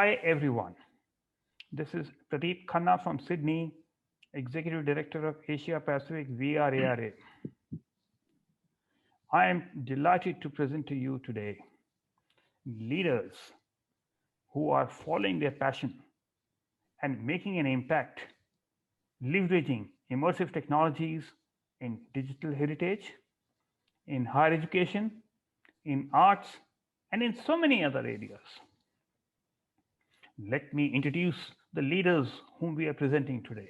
Hi everyone, this is Pradeep Khanna from Sydney, Executive Director of Asia Pacific VRARA. I am delighted to present to you today leaders who are following their passion and making an impact, leveraging immersive technologies in digital heritage, in higher education, in arts, and in so many other areas. Let me introduce the leaders whom we are presenting today.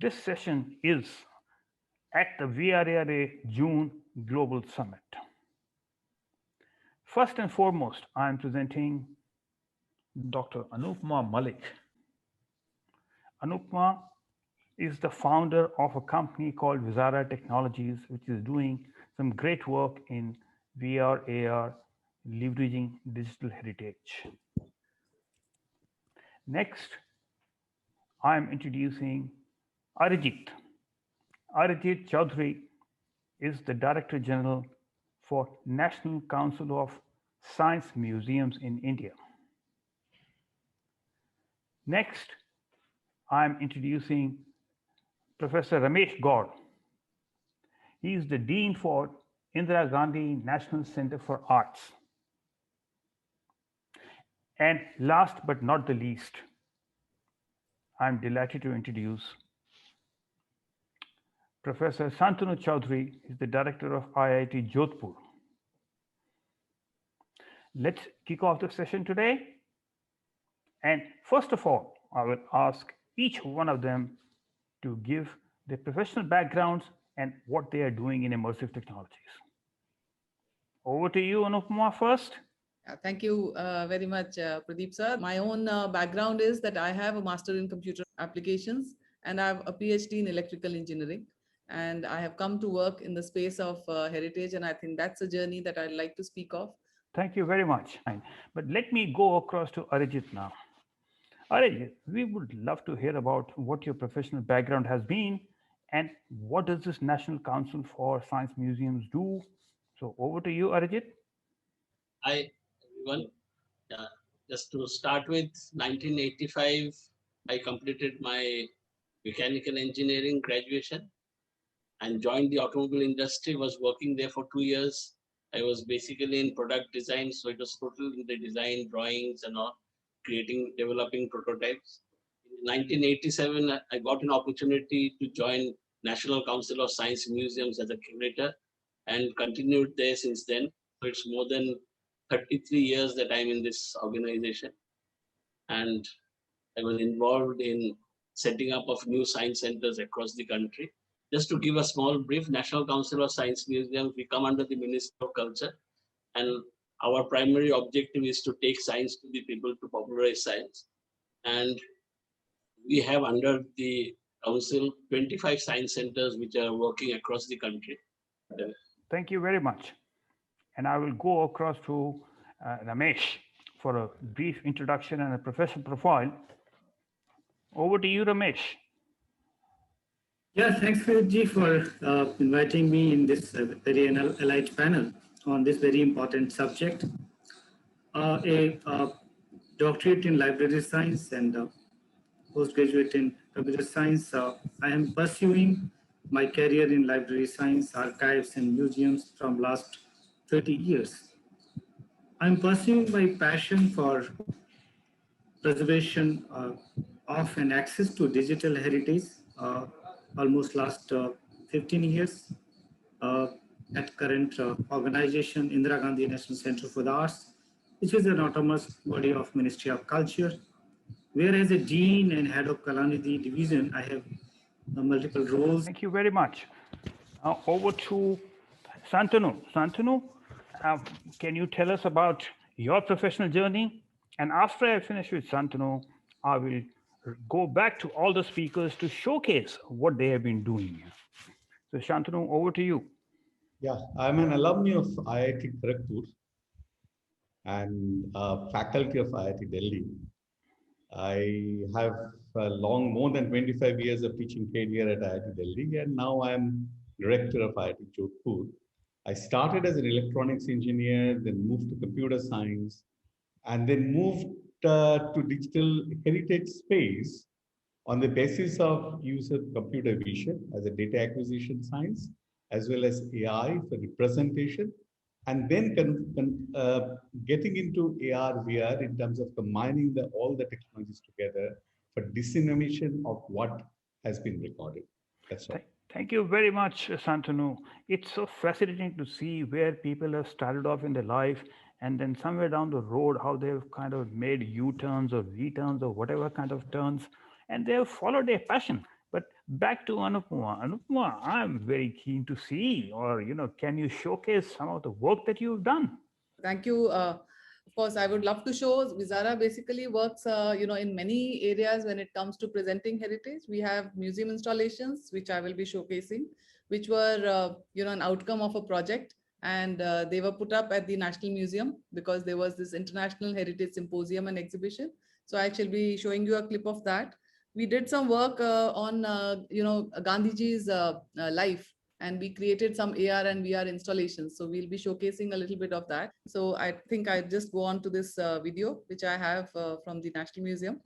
This session is at the VRARA June Global Summit. First and foremost, I am presenting Dr. Anupma Malik. Anupma is the founder of a company called Vizara Technologies, which is doing some great work in VR, AR, leveraging digital heritage. Next, I am introducing Arijit. Arijit Chaudhary is the Director General for National Council of Science Museums in India. Next, I'm introducing Professor Ramesh Gaur. He is the Dean for Indira Gandhi National Center for Arts. And last but not the least, I'm delighted to introduce Professor Santanu Chaudhary. He's the Director of IIT Jodhpur. Let's kick off the session today. And first of all, I will ask each one of them to give their professional backgrounds and what they are doing in immersive technologies. Over to you, Anupma, first. Thank you very much, Pradeep sir. My own background is that I have a master in computer applications and I have a PhD in electrical engineering. And I have come to work in the space of heritage. And I think that's a journey that I'd like to speak of. Thank you very much. But let me go across to Arijit now. Arijit, we would love to hear about what your professional background has been and what does this National Council for Science Museums do? So over to you, Arijit. Hi, everyone. Just to start with, 1985, I completed my mechanical engineering graduation and joined the automobile industry, was working there for 2 years. I was basically in product design, so it was total in the design, drawings and all, developing prototypes. In 1987, I got an opportunity to join National Council of Science Museums as a curator and continued there since then. So it's more than 33 years that I'm in this organization. And I was involved in setting up of new science centers across the country. Just to give a small brief, National Council of Science Museums, we come under the Ministry of Culture. And our primary objective is to take science to the people, to popularize science. And we have under the council 25 science centers which are working across the country. Thank you very much. And I will go across to Ramesh for a brief introduction and a professional profile. Over to you, Ramesh. Yeah, thanks, Ji, for inviting me in this very elite panel on this very important subject. A doctorate in library science and postgraduate in computer science. I am pursuing my career in library science, archives, and museums from last 30 years. I'm pursuing my passion for preservation of and access to digital heritage almost last 15 years at current organization Indira Gandhi National Center for the Arts, which is an autonomous body of Ministry of Culture, where as a dean and head of Kalanidhi division, I have multiple roles. Thank you very much. Over to Santanu. Santanu, can you tell us about your professional journey? And after I finish with Santanu, I will go back to all the speakers to showcase what they have been doing. So Shantanu, over to you. Yeah, I'm an alumni of IIT Kharagpur and faculty of IIT Delhi. I have more than 25 years of teaching career at IIT Delhi, and now I'm director of IIT Jodhpur. I started as an electronics engineer, then moved to computer science, and then moved to digital heritage space on the basis of use of computer vision as a data acquisition science, as well as AI for representation, and then getting into AR, VR in terms of combining all the technologies together for dissemination of what has been recorded. That's all. Thank you very much, Santanu. It's so fascinating to see where people have started off in their life and then somewhere down the road, how they've kind of made U-turns or V-turns or whatever kind of turns, and they've followed their passion. But back to Anupama. Anupama, I'm very keen to see, or, can you showcase some of the work that you've done? Thank you. Of course, I would love to show. Vizara basically works, in many areas when it comes to presenting heritage. We have museum installations, which I will be showcasing, which were, an outcome of a project. And they were put up at the National Museum because there was this International Heritage Symposium and exhibition. So I shall be showing you a clip of that. We did some work on, Gandhiji's life, and we created some AR and VR installations. So we'll be showcasing a little bit of that. So I think I just go on to this video, which I have from the National Museum.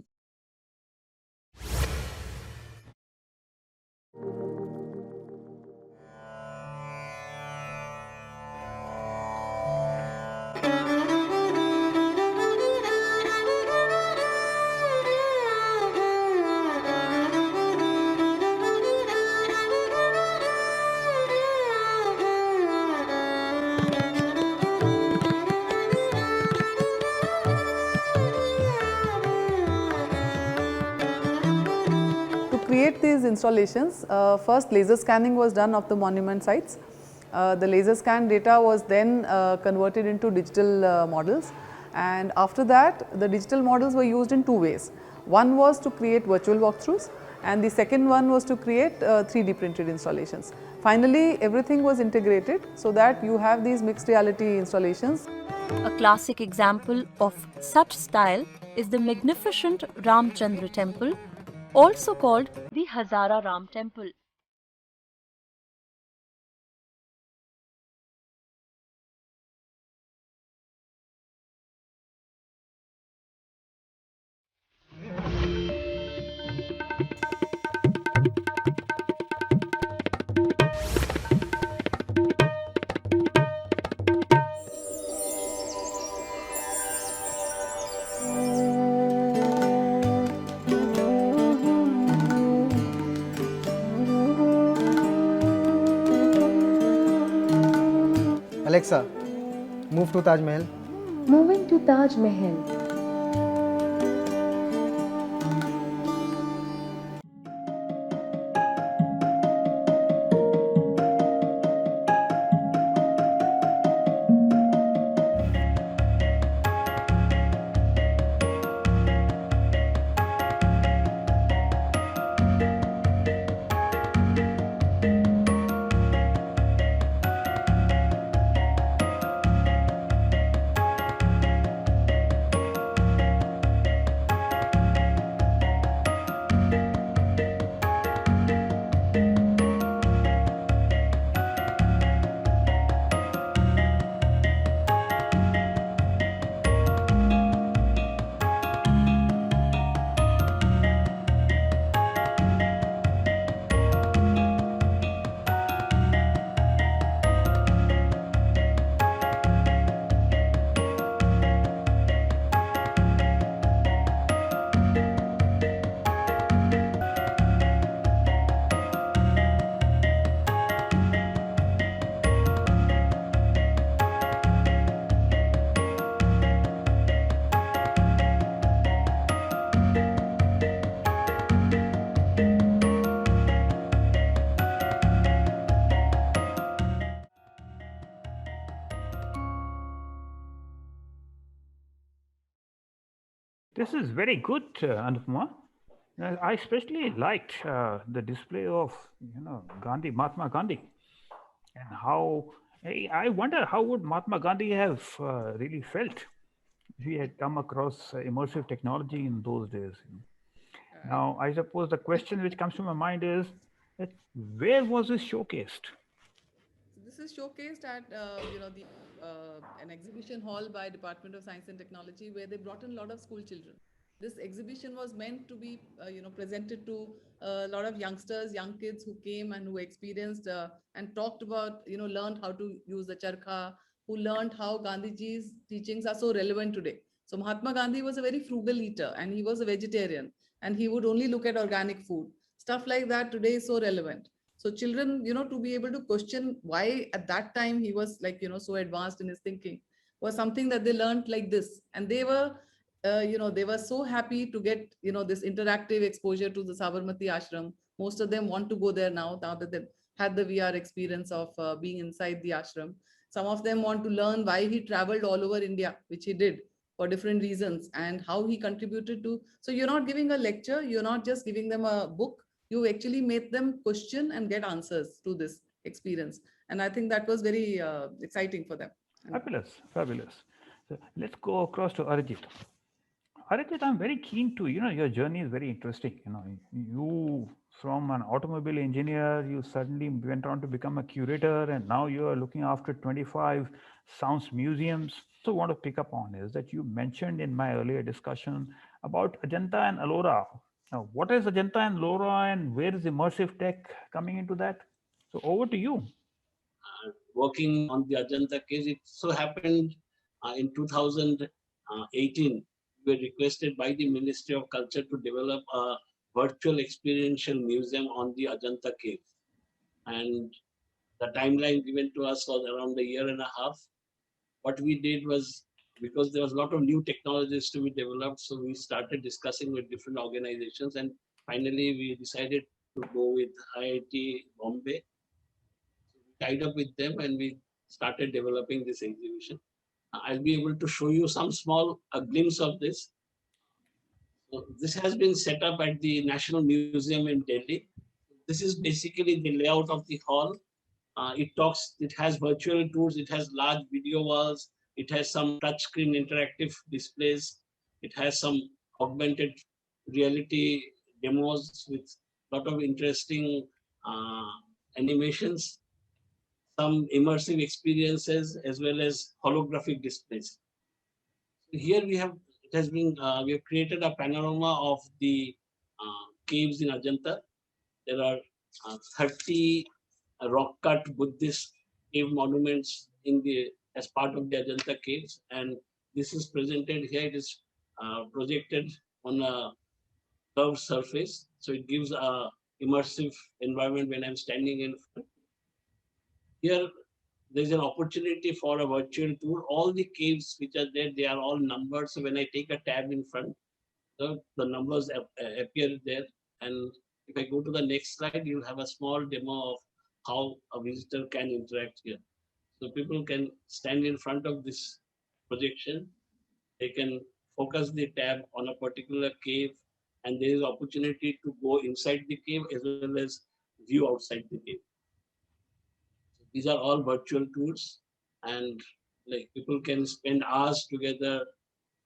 Create these installations, first laser scanning was done of the monument sites. The laser scan data was then converted into digital models, and after that the digital models were used in two ways. One was to create virtual walkthroughs, and the second one was to create 3D printed installations. Finally, everything was integrated so that you have these mixed reality installations. A classic example of such style is the magnificent Ramchandra temple, also called the Hazara Ram temple. Alexa, move to Taj Mahal. Moving to Taj Mahal. This is very good, Anupama. I especially liked the display of, Gandhi, Mahatma Gandhi, and how I wonder how would Mahatma Gandhi have really felt if he had come across immersive technology in those days. Now, I suppose the question which comes to my mind is that where was this showcased? This This is showcased at an exhibition hall by Department of Science and Technology, where they brought in a lot of school children. This exhibition was meant to be presented to a lot of youngsters, young kids who came and who experienced and talked about, learned how to use the charkha, who learned how Gandhiji's teachings are so relevant today. So Mahatma Gandhi was a very frugal eater, and he was a vegetarian, and he would only look at organic food. Stuff like that today is so relevant. So children, to be able to question why at that time he was like, so advanced in his thinking, was something that they learned like this. And they were they were so happy to get, this interactive exposure to the Sabarmati ashram. Most of them want to go there now that they had the VR experience of being inside the ashram. Some of them want to learn why he traveled all over India, which he did for different reasons, and how he contributed to. So you're not giving a lecture, you're not just giving them a book, you actually made them question and get answers to this experience. And I think that was very exciting for them. Fabulous, fabulous. So let's go across to Arijit. Arijit, I'm very keen to, your journey is very interesting. You from an automobile engineer, you suddenly went on to become a curator, and now you are looking after 25 sounds museums. So want to pick up on is that you mentioned in my earlier discussion about Ajanta and Ellora. Now, what is Ajanta and Ellora, and where is immersive tech coming into that? So over to you. Working on the Ajanta case, it so happened in 2018, we were requested by the Ministry of Culture to develop a virtual experiential museum on the Ajanta cave. And the timeline given to us was around a year and a half. What we did was, because there was a lot of new technologies to be developed, so we started discussing with different organizations, and finally we decided to go with IIT Bombay. So we tied up with them and we started developing this exhibition. I'll be able to show you some small glimpse of this. So this has been set up at the National Museum in Delhi. This is basically the layout of the hall. It has virtual tours, it has large video walls, it has some touchscreen interactive displays, it has some augmented reality demos with a lot of interesting animations, some immersive experiences, as well as holographic displays. Here we have we have created a panorama of the caves in Ajanta. There are 30 rock-cut Buddhist cave monuments as part of the Ajanta caves, and this is presented here. It is projected on a curved surface, so it gives a immersive environment when I'm standing in front. Here, there's an opportunity for a virtual tour. All the caves which are there, they are all numbered. So when I take a tab in front, the numbers appear there. And if I go to the next slide, you'll have a small demo of how a visitor can interact here. So people can stand in front of this projection. They can focus the tab on a particular cave, and there is opportunity to go inside the cave as well as view outside the cave. These are all virtual tours, and like people can spend hours together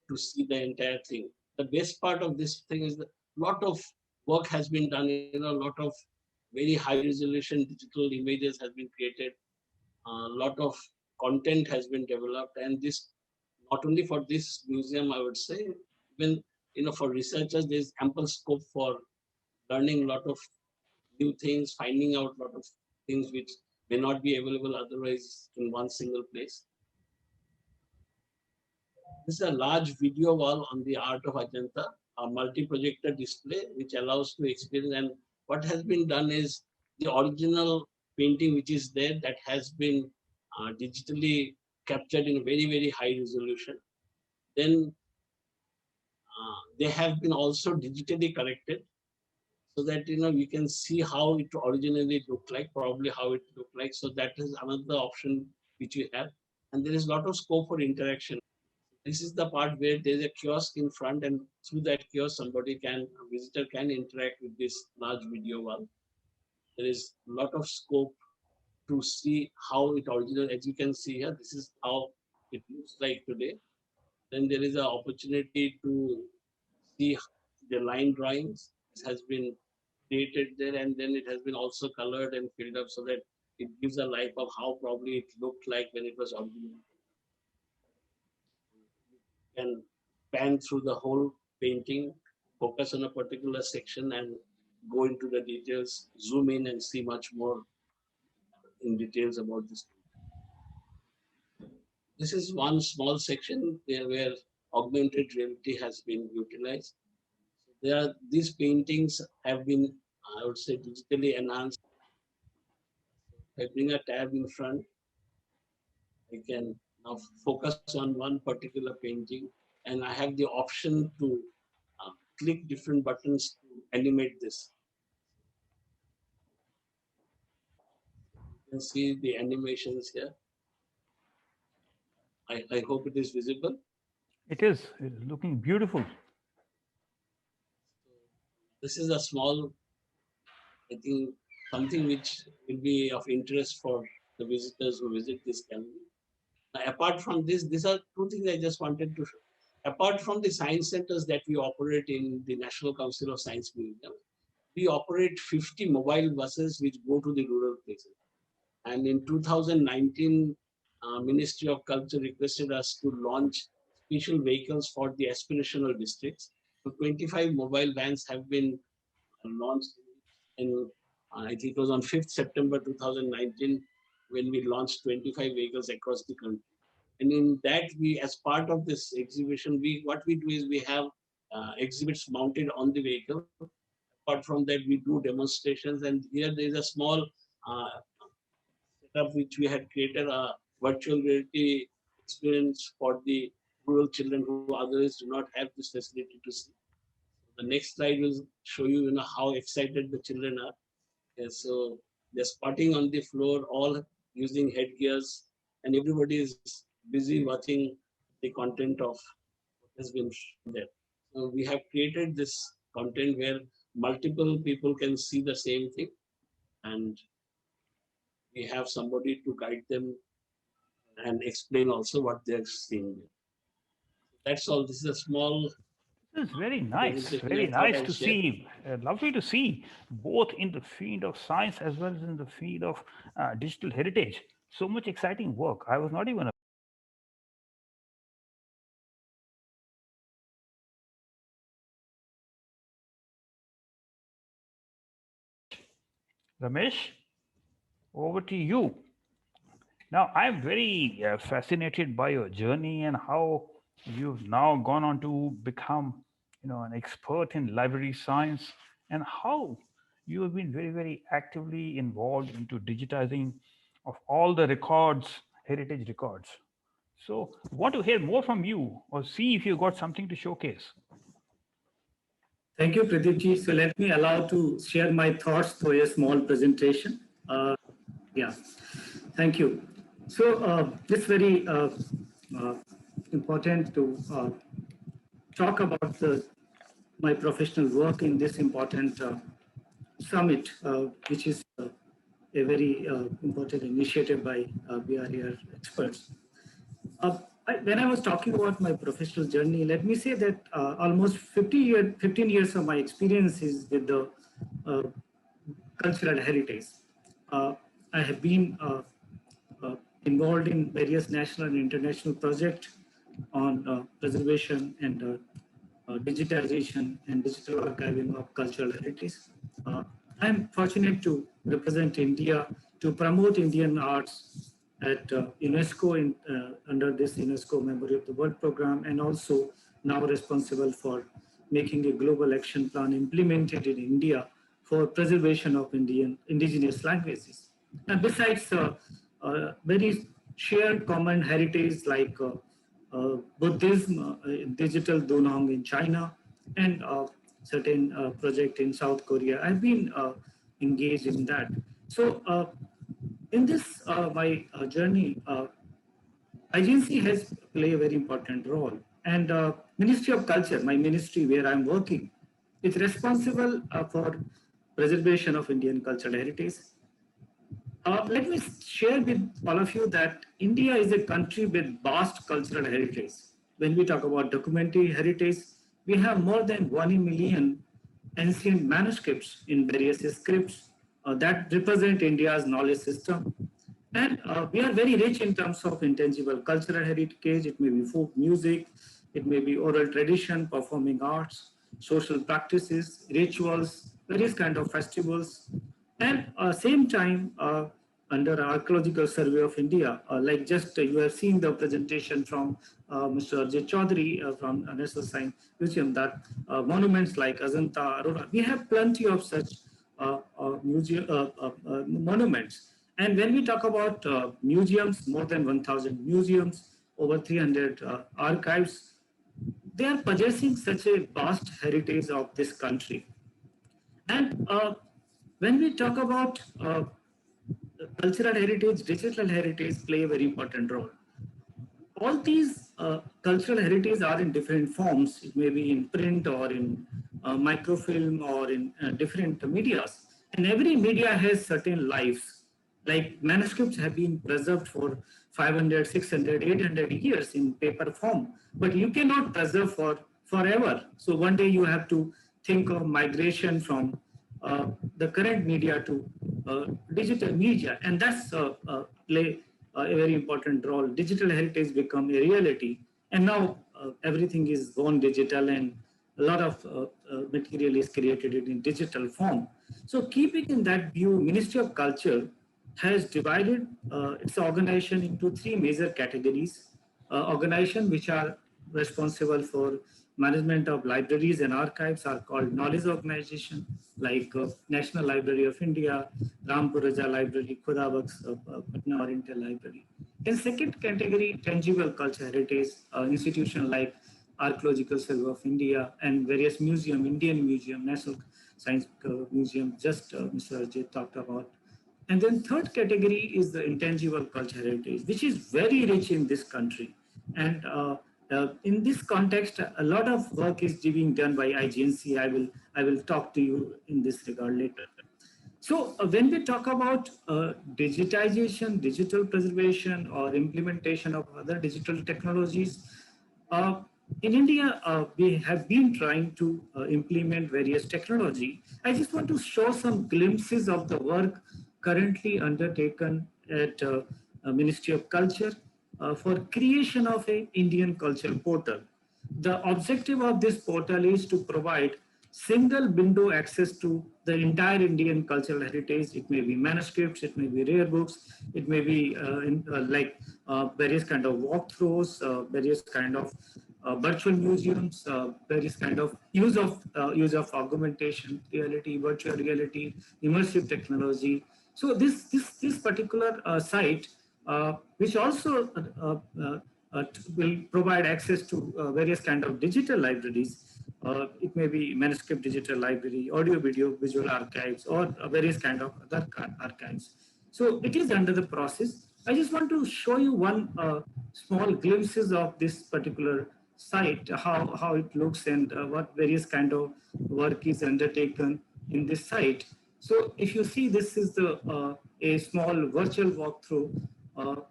to see the entire thing. The best part of this thing is that a lot of work has been done. A lot of very high resolution digital images has been created. A lot of content has been developed, and this not only for this museum, I would say, even for researchers, there's ample scope for learning a lot of new things, finding out a lot of things which may not be available otherwise in one single place. This is a large video wall on the art of Ajanta, a multi-projector display which allows to experience. And what has been done is the original painting which is there, that has been digitally captured in very, very high resolution. Then they have been also digitally corrected, so that we can see how it originally looked like, probably how it looked like. So that is another option which we have. And there is a lot of scope for interaction. This is the part where there's a kiosk in front, and through that kiosk, a visitor can interact with this large video wall. There is a lot of scope to see how it originally, as you can see here, this is how it looks like today. Then there is an opportunity to see the line drawings. This has been created there, and then it has been also colored and filled up so that it gives a life of how probably it looked like when it was original. You can pan through the whole painting, focus on a particular section and go into the details, zoom in and see much more in details about this. This is one small section where augmented reality has been utilized. These paintings have been, I would say, digitally enhanced. I bring a tab in front. I can now focus on one particular painting, and I have the option to click different buttons to animate this. You can see the animations here. I hope it is visible. It is looking beautiful. This is a small, I think, something which will be of interest for the visitors who visit this gallery. Now, apart from this, these are two things I just wanted to show. Apart from the science centers that we operate in the National Council of Science Museum, we operate 50 mobile buses which go to the rural places. And in 2019, Ministry of Culture requested us to launch special vehicles for the aspirational districts. So 25 mobile vans have been launched, and I think it was on 5th September 2019 when we launched 25 vehicles across the country. And in that, we, as part of this exhibition, what we do is we have exhibits mounted on the vehicle. Apart from that, we do demonstrations, and here there is a small setup which we had created, a virtual reality experience for the rural children who otherwise do not have this facility to see. The next slide will show you, how excited the children are. And so they're spotting on the floor, all using headgears, and everybody is busy watching the content of what has been shown there. So we have created this content where multiple people can see the same thing, and we have somebody to guide them and explain also what they're seeing. That's all. This is a small. This is very nice, very I thought nice I'd to share. see. Lovely to see, both in the field of science as well as in the field of digital heritage. So much exciting work. I was not even. Ramesh, over to you. Now, I'm very fascinated by your journey and how you've now gone on to become, an expert in library science, and how you have been very, very actively involved into digitizing of all the records, heritage records. So, want to hear more from you, or see if you got something to showcase. Thank you, Pradeepji. So let me allow to share my thoughts through a small presentation. Yeah, thank you. So it's very important to talk about my professional work in this important summit, which is a very important initiative by BRER experts. When I was talking about my professional journey, let me say that almost 15 years of my experience is with the cultural heritage. I have been involved in various national and international projects on preservation and digitization and digital archiving of cultural heritage. I'm fortunate to represent India to promote Indian arts at UNESCO under this UNESCO Memory of the World program, and also now responsible for making a global action plan implemented in India for preservation of indigenous languages. And besides very shared common heritage like Buddhism, digital Dunhuang in China, and certain project in South Korea, I've been engaged in that. So in this, my journey, IGNC has played a very important role. And Ministry of Culture, my ministry where I'm working, is responsible for preservation of Indian cultural heritage. Let me share with all of you that India is a country with vast cultural heritage. When we talk about documentary heritage, we have more than 1 million ancient manuscripts in various scripts, that represent India's knowledge system. And we are very rich in terms of intangible cultural heritage. It may be folk music, it may be oral tradition, performing arts, social practices, rituals, various kind of festivals. And same time, under Archaeological Survey of India, like just you have seen the presentation from Mr. Ajay Chaudhary from National Science Museum, that monuments like Ajanta, Aurora, we have plenty of such monuments. And when we talk about museums, more than 1,000 museums, over 300 archives, they are possessing such a vast heritage of this country. And when we talk about cultural heritage, digital heritage play a very important role. All these cultural heritage are in different forms. It may be in print or in microfilm or in different medias. And every media has certain lives. Like manuscripts have been preserved for 500, 600, 800 years in paper form, but you cannot preserve for forever. So one day you have to think of migration from the current media to digital media, and that's play a very important role. Digital heritage become a reality, and now everything is gone digital, and a lot of material is created in digital form. So keeping in that view, Ministry of Culture has divided its organization into three major categories. Organizations which are responsible for management of libraries and archives are called knowledge organization, like National Library of India, Rampur Raja Library, Khudabakhsh Patna Oriental Library. In second category, tangible culture heritage institution like Archaeological Survey of India and various museum, Indian Museum, National Science Museum, just Mr. Ajay talked about. And then third category is the intangible culture heritage, which is very rich in this country. And in this context, a lot of work is being done by IGNC. I will talk to you in this regard later. So when we talk about digitization, digital preservation, or implementation of other digital technologies, in India, we have been trying to implement various technology. I just want to show some glimpses of the work currently undertaken at Ministry of Culture for creation of an Indian culture portal. The objective of this portal is to provide single window access to the entire Indian cultural heritage. It may be manuscripts, it may be rare books, it may be various kind of walkthroughs, various kind of virtual museums, various kind of use of augmentation reality, virtual reality, immersive technology. So this particular site, which also will provide access to various kind of digital libraries. It may be manuscript digital library, audio, video, visual archives, or various kind of other archives. So it is under the process. I just want to show you one small glimpses of this particular site, how it looks and what various kind of work is undertaken in this site. So if you see, this is the a small virtual walkthrough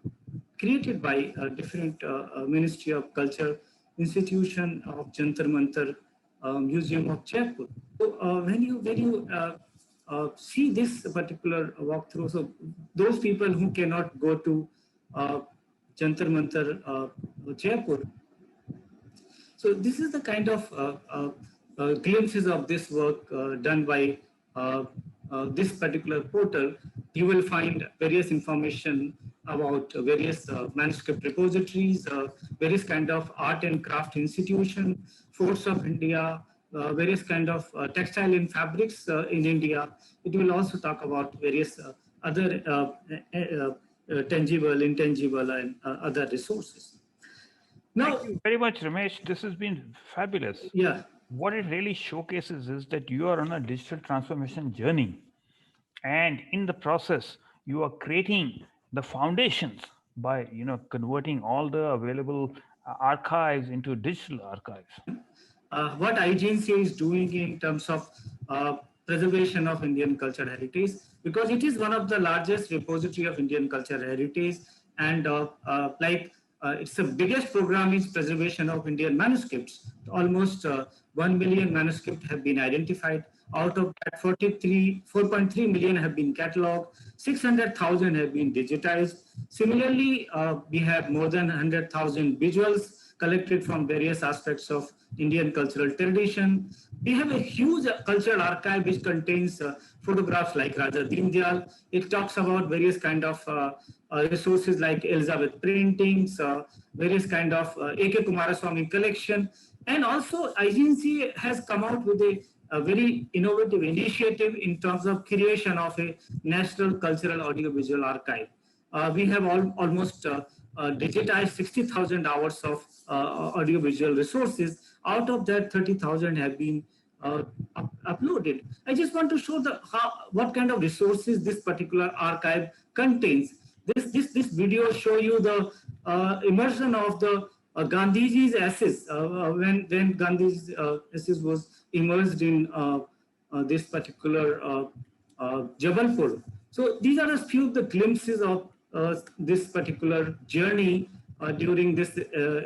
created by different Ministry of Culture, institution of Jantar Mantar, Museum of Jaipur. So when you see this particular walkthrough, so those people who cannot go to Jantar Mantar, Jaipur. So this is the kind of glimpses of this work done by this particular portal. You will find various information about various manuscript repositories, various kind of art and craft institution, Forts of India, various kind of textile and fabrics in India. It will also talk about various other tangible, intangible, and other resources. Now, thank you very much, Ramesh. This has been fabulous. Yeah. What it really showcases is that you are on a digital transformation journey. And in the process, you are creating the foundations by converting all the available archives into digital archives. What IGNC is doing in terms of preservation of Indian cultural heritage, because it is one of the largest repository of Indian cultural heritage, and it's the biggest program is preservation of Indian manuscripts. Almost 1 million manuscripts have been identified. Out of that, 4.3 million have been cataloged, 600,000 have been digitized. Similarly, we have more than 100,000 visuals collected from various aspects of Indian cultural tradition. We have a huge cultural archive which contains photographs like Raja Deen Dayal. It talks about various kind of resources like Elizabeth printings, various kind of A.K. Kumaraswamy collection. And also IGNC has come out with a very innovative initiative in terms of creation of a national cultural audiovisual archive. We have almost digitized 60,000 hours of audiovisual resources. Out of that, 30,000 have been uploaded. I just want to show what kind of resources this particular archive contains. This video show you the immersion of the Gandhiji's ashes when Gandhi's ashes was immersed in this particular Jabalpur. So these are a few of the glimpses of this particular journey during this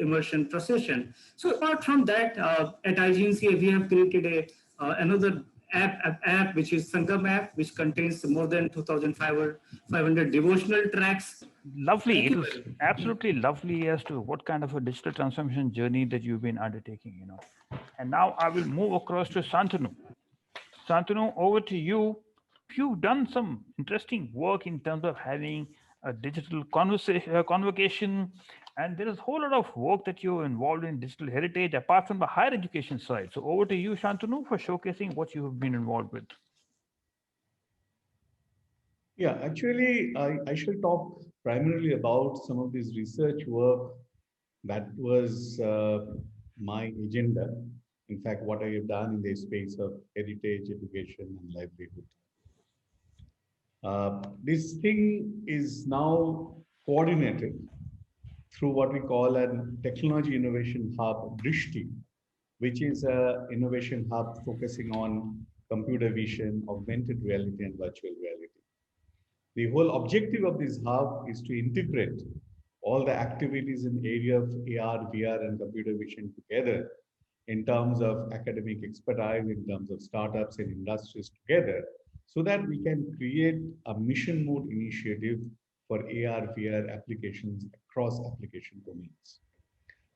immersion procession. So apart from that, at IGNC, we have created another app which is Sangam app, which contains more than 2,500 devotional tracks. Lovely. It was absolutely lovely as to what kind of a digital transformation journey that you've been undertaking, you know. And now I will move across to Santanu. Santanu, over to you. You've done some interesting work in terms of having a digital convocation, and there is a whole lot of work that you're involved in digital heritage apart from the higher education side. So over to you, Shantanu, for showcasing what you have been involved with. Yeah, actually, I shall talk primarily about some of this research work that was my agenda. In fact, what I have done in the space of heritage, education, and livelihood. This thing is now coordinated through what we call an technology innovation hub, Drishti, which is an innovation hub focusing on computer vision, augmented reality, and virtual reality. The whole objective of this hub is to integrate all the activities in the area of AR, VR, and computer vision together in terms of academic expertise, in terms of startups and industries together, so that we can create a mission mode initiative for AR, VR applications across application domains.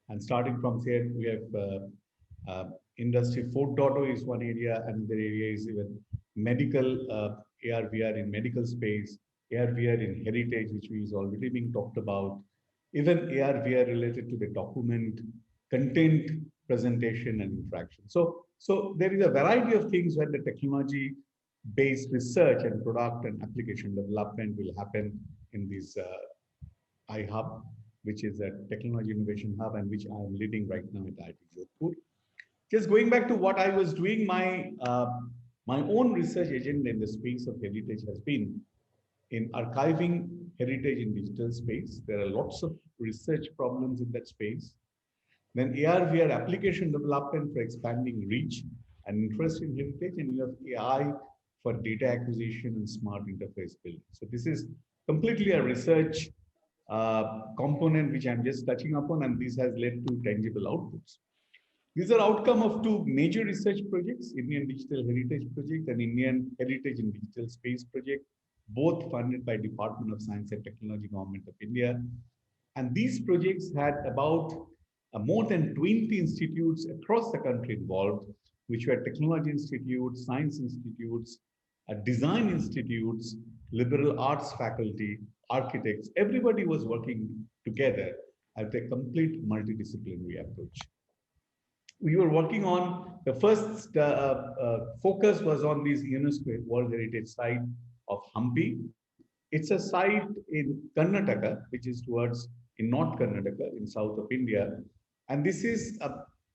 And starting from here, we have Industry 4.0 is one area, another area is even medical, AR, VR in medical space, AR, VR in heritage, which is already being talked about, even AR, VR related to the document, content, presentation, and interaction. So there is a variety of things where the technology-based research and product and application development will happen in this iHub, which is a technology innovation hub and which I am leading right now at IIT Jodhpur. Just going back to what I was doing, my own research agenda in the space of heritage has been in archiving heritage in digital space. There are lots of research problems in that space. Then AR, VR application development for expanding reach and interest in heritage, and you have AI for data acquisition and smart interface building. So this is completely a research component which I'm just touching upon, and this has led to tangible outputs. These are outcome of two major research projects, Indian Digital Heritage Project and Indian Heritage in Digital Space Project, both funded by Department of Science and Technology, Government of India. And these projects had about more than 20 institutes across the country involved, which were technology institutes, science institutes, design institutes, liberal arts faculty, architects. Everybody was working together at a complete multidisciplinary approach. We were working on the first focus was on this UNESCO World Heritage Site of Hampi. It's a site in Karnataka, which is in North Karnataka, in south of India. And this is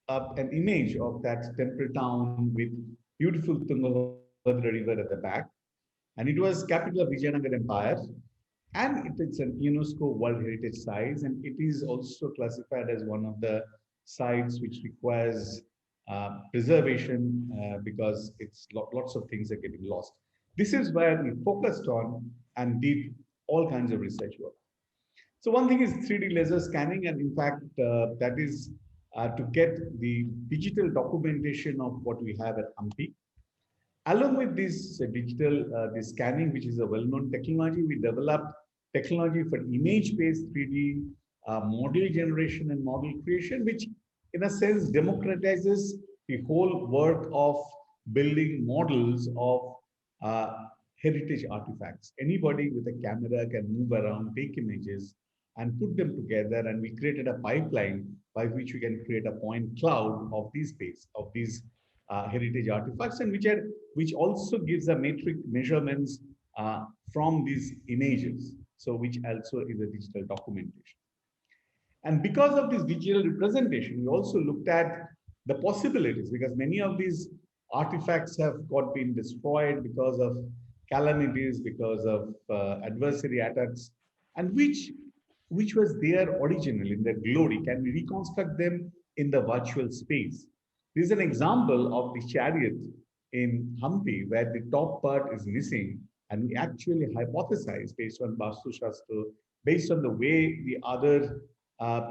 an image of that temple town with beautiful Tungabhadra river at the back. And it was capital of Vijayanagar Empire. And it's an UNESCO World Heritage Site. And it is also classified as one of the sites which requires preservation because it's lots of things are getting lost. This is where we focused on and did all kinds of research work. So one thing is 3D laser scanning, and in fact, that is to get the digital documentation of what we have at Hampi. Along with this digital this scanning, which is a well-known technology, we developed technology for image-based 3D model generation and model creation, which in a sense democratizes the whole work of building models of heritage artifacts. Anybody with a camera can move around, take images, and put them together. And we created a pipeline by which we can create a point cloud of these space, of these heritage artifacts, and which also gives a metric measurements from these images. So which also is a digital documentation. And because of this digital representation, we also looked at the possibilities, because many of these artifacts have been destroyed because of calamities, because of adversary attacks, and which was there originally in their glory. Can we reconstruct them in the virtual space? This is an example of the chariot in Hampi, where the top part is missing, and we actually hypothesized based on Vastu Shastra, based on the way the other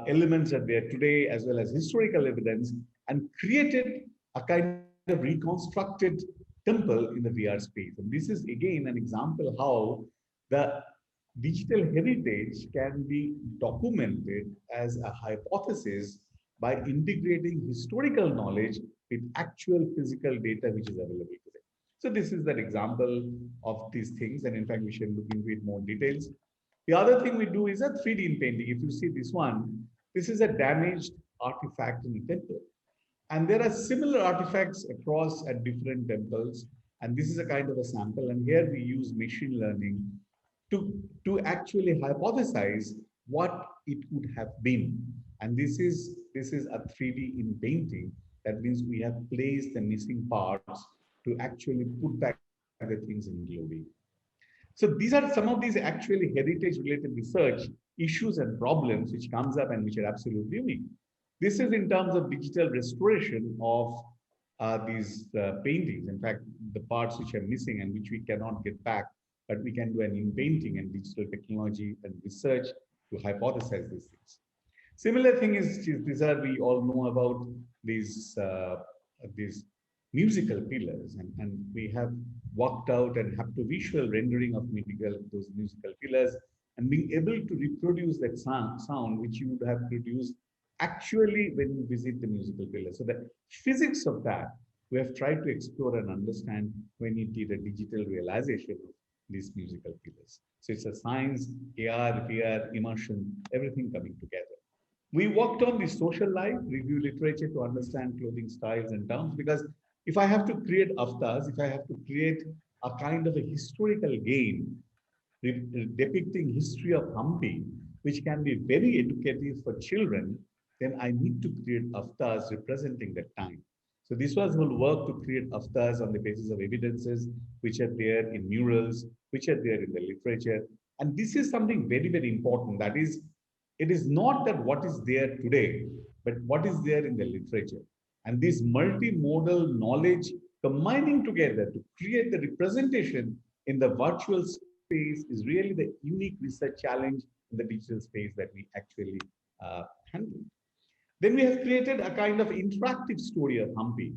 elements are there today, as well as historical evidence, and created a kind of reconstructed temple in the VR space. And this is again an example how the digital heritage can be documented as a hypothesis by integrating historical knowledge with actual physical data which is available today. So this is that example of these things, and in fact we shall look into it more details. The other thing we do is a 3D painting. If you see this one, this is a damaged artifact in a temple. And there are similar artifacts across at different temples. And this is a kind of a sample. And here we use machine learning to actually hypothesize what it would have been. And this is a 3D in painting. That means we have placed the missing parts to actually put back the things in glory. So these are some of these actually heritage-related research issues and problems which comes up and which are absolutely unique. This is in terms of digital restoration of these paintings. In fact, the parts which are missing and which we cannot get back, but we can do an in-painting and digital technology and research to hypothesize these things. Similar thing is, we all know about these musical pillars, and we have worked out and have to visual rendering of those musical pillars, and being able to reproduce that sound which you would have produced actually when you visit the musical pillar. So the physics of that we have tried to explore and understand when you did a digital realization of these musical pillars. So it's a science, AR, VR, immersion, everything coming together. We worked on the social life, review literature to understand clothing styles and terms, because if I have to create avatars, if I have to create a kind of a historical game depicting history of Hampi, which can be very educative for children, then I need to create avatars representing that time. So this was whole work to create avatars on the basis of evidences which are there in murals, which are there in the literature. And this is something very, very important. That is, it is not that what is there today, but what is there in the literature. And this multimodal knowledge combining together to create the representation in the virtual space is really the unique research challenge in the digital space that we actually handle. Then we have created a kind of interactive story of Hampi,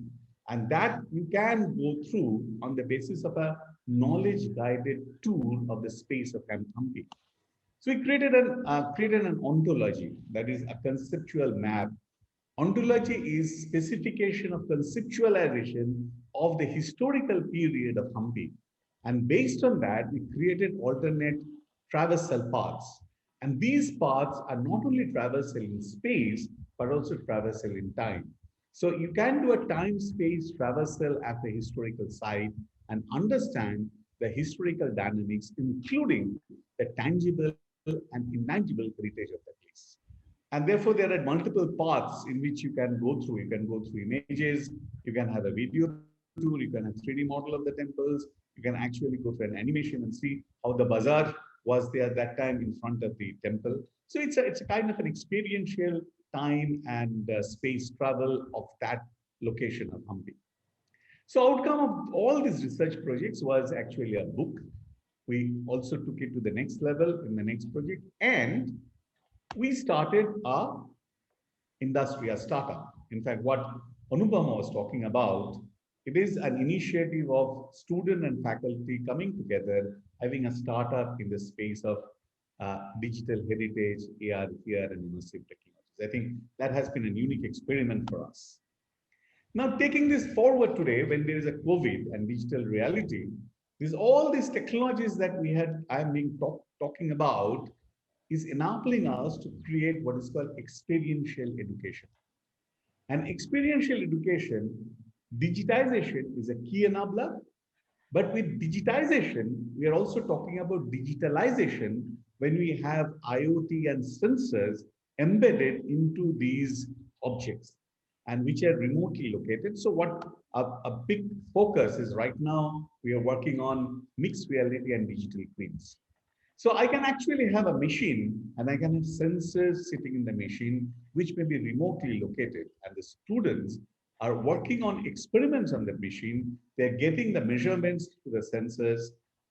and that you can go through on the basis of a knowledge-guided tour of the space of Hampi. So we created an ontology, that is a conceptual map. Ontology is specification of conceptualization of the historical period of Hampi. And based on that, we created alternate traversal paths. And these paths are not only traversal in space, but also traversal in time. So you can do a time-space traversal at the historical site and understand the historical dynamics, including the tangible and intangible heritage of the place. And therefore, there are multiple paths in which you can go through. You can go through images, you can have a video tour, you can have 3D model of the temples, you can actually go through an animation and see how the bazaar was there at that time in front of the temple. So it's a kind of an experiential time and space travel of that location of Hampi. So outcome of all these research projects was actually a book. We also took it to the next level in the next project, and we started a startup. In fact, what Anupama was talking about It is an initiative of student and faculty coming together, having a startup in the space of digital heritage, AR, VR, and immersive technologies. I think that has been a unique experiment for us. Now, taking this forward today, when there is a COVID and digital reality, all these technologies that I'm being talking about is enabling us to create what is called experiential education. And experiential education, digitization is a key enabler. But with digitization, we are also talking about digitalization when we have IoT and sensors embedded into these objects and which are remotely located. So what a big focus is right now, we are working on mixed reality and digital twins. So I can actually have a machine and I can have sensors sitting in the machine, which may be remotely located. And the students are working on experiments on the machine. They're getting the measurements to the sensors,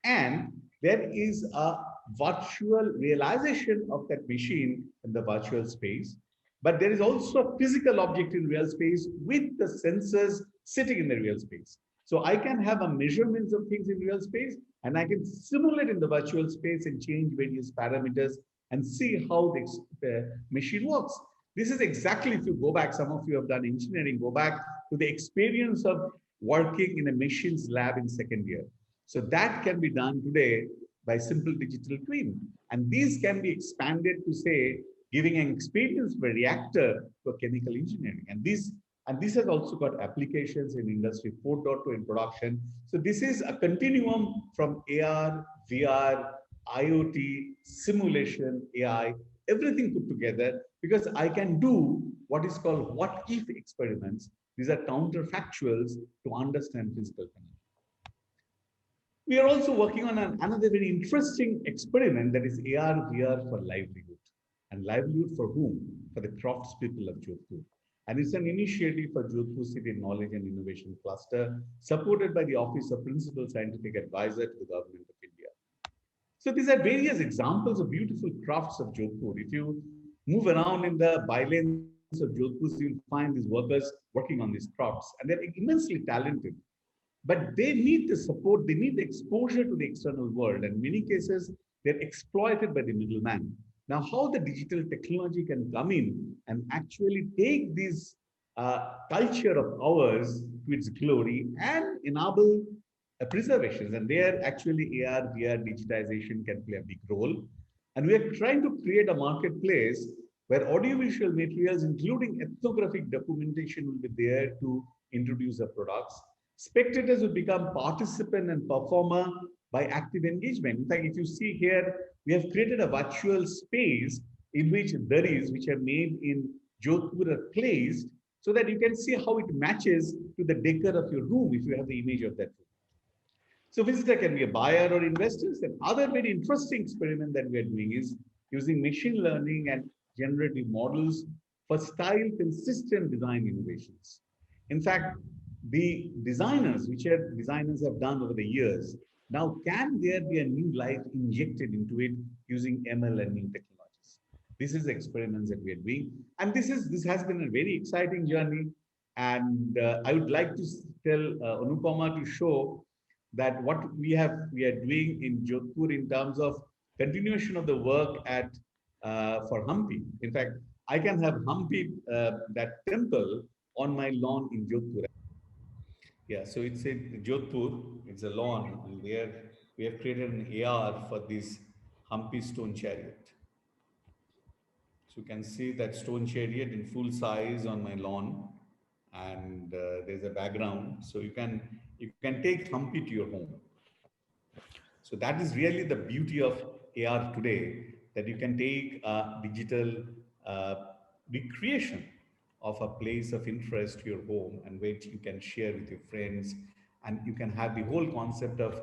and there is a virtual realization of that machine in the virtual space. But there is also a physical object in real space with the sensors sitting in the real space. So I can have a measurements of things in real space, and I can simulate in the virtual space and change various parameters and see how the machine works. This is exactly, if you go back, some of you have done engineering, go back to the experience of working in a machines lab in second year. So that can be done today by simple digital twin. And these can be expanded to, say, giving an experience of a reactor for chemical engineering. And this has also got applications in Industry 4.2 in production. So this is a continuum from AR, VR, IoT, simulation, AI, everything put together, because I can do what is called what if experiments. These are counterfactuals to understand physical phenomena. We are also working on another very interesting experiment, that is AR, VR for livelihood. And livelihood for whom? For the craftspeople of Jodhpur. And it's an initiative for Jodhpur City Knowledge and Innovation Cluster, supported by the Office of Principal Scientific Advisor to the Government of India. So these are various examples of beautiful crafts of Jodhpur. If you move around in the bylanes of Jodhpur, you'll find these workers working on these crafts, and they're immensely talented. But they need the support, they need the exposure to the external world. And in many cases, they're exploited by the middleman. Now, how the digital technology can come in and actually take this culture of ours to its glory and enable preservations. And there actually AR, VR, digitization can play a big role. And we are trying to create a marketplace where audiovisual materials, including ethnographic documentation, will be there to introduce the products. Spectators will become participant and performer by active engagement. In fact, if you see here, we have created a virtual space in which daris, which are made in Jodhpur, are placed so that you can see how it matches to the decor of your room if you have the image of that room. So visitor can be a buyer or investors. And other very interesting experiment that we are doing is using machine learning and generative models for style consistent design innovations. In fact, the designers, which designers have done over the years, now can there be a new life injected into it using ML and new technologies? This is the experiments that we are doing. And this has been a very exciting journey. And I would like to tell Anupama to show that what we are doing in Jodhpur in terms of continuation of the work for Hampi. In fact, I can have Hampi, that temple, on my lawn in Jodhpur. Yeah, so it's in Jodhpur, it's a lawn, and there we have created an AR for this Hampi stone chariot. So you can see that stone chariot in full size on my lawn, and there's a background. So you can take Hampi to your home. So that is really the beauty of AR today, that you can take a digital recreation of a place of interest to your home, and which you can share with your friends, and you can have the whole concept of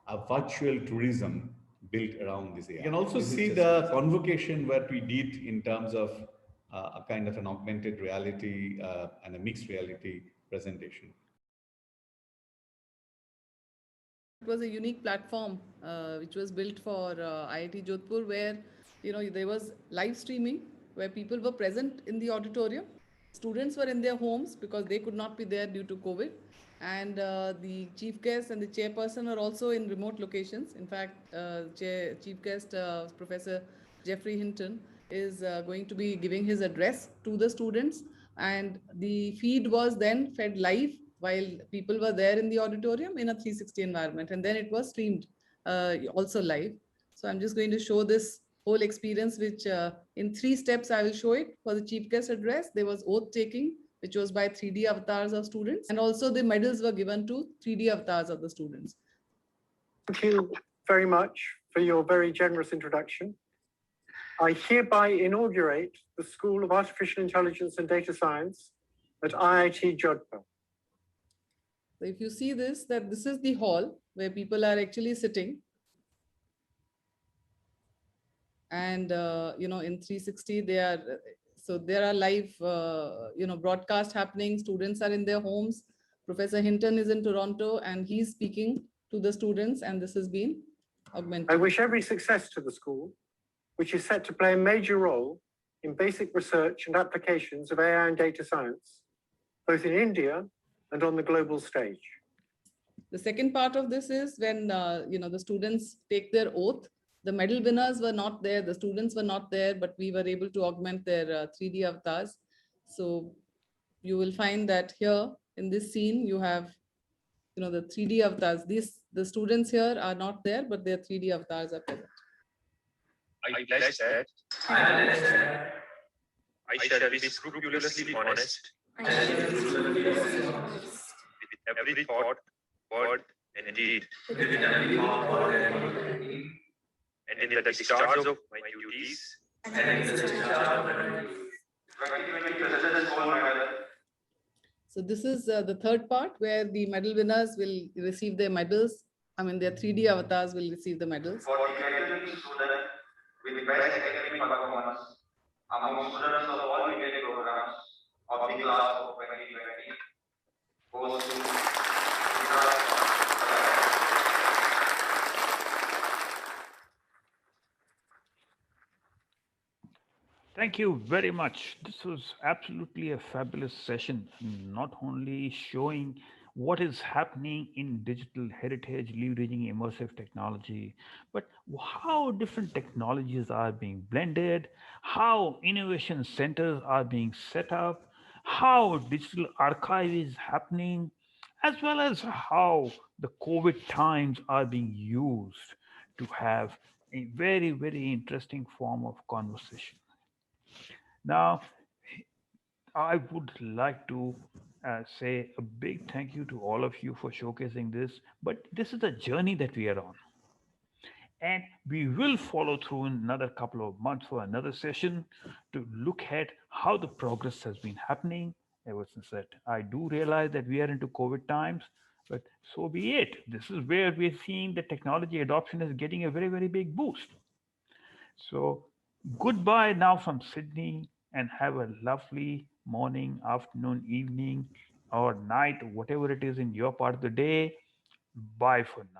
a virtual tourism built around this AR. You can also see the convocation what we did in terms of a kind of an augmented reality and a mixed reality presentation. It was a unique platform which was built for IIT Jodhpur, where there was live streaming, where people were present in the auditorium. Students were in their homes because they could not be there due to COVID, And the chief guest and the chairperson are also in remote locations. In fact, chief guest, Professor Jeffrey Hinton, is going to be giving his address to the students. And the feed was then fed live while people were there in the auditorium in a 360 environment. And then it was streamed also live. So I'm just going to show this whole experience, which in 3 steps I will show it. For the chief guest address, there was oath taking, which was by 3D avatars of students. And also the medals were given to 3D avatars of the students. Thank you very much for your very generous introduction. I hereby inaugurate the School of Artificial Intelligence and Data Science at IIT Jodhpur. So if you see this, that this is the hall where people are actually sitting. And, in 360, there are live, broadcast happening. Students are in their homes. Professor Hinton is in Toronto and he's speaking to the students, and this has been augmented. I wish every success to the school, which is set to play a major role in basic research and applications of AI and data science, both in India and on the global stage. The second part of this is when, the students take their oath. The medal winners were not there, the students were not there, but we were able to augment their 3D avatars. So you will find that here in this scene, you have, the 3D avatars. The students here are not there, but their 3D avatars are present. I pledge that I shall be scrupulously honest with every thought, word, and deed, and in the discharge of my duties, So this is the third part where the medal winners will receive their medals. Their 3D avatars will receive the medals. For the academic student with best academic performance among students of all media programs of the class of 2020 goes to Thank you very much. This was absolutely a fabulous session, not only showing what is happening in digital heritage, leveraging immersive technology, but how different technologies are being blended, how innovation centers are being set up, how digital archive is happening, as well as how the COVID times are being used to have a very, very interesting form of conversation. Now, I would like to say a big thank you to all of you for showcasing this, but this is a journey that we are on. And we will follow through in another couple of months for another session to look at how the progress has been happening ever since that. I do realize that we are into COVID times, but so be it. This is where we're seeing the technology adoption is getting a very, very big boost. So goodbye now from Sydney, and have a lovely morning, afternoon, evening, or night, whatever it is in your part of the day. Bye for now.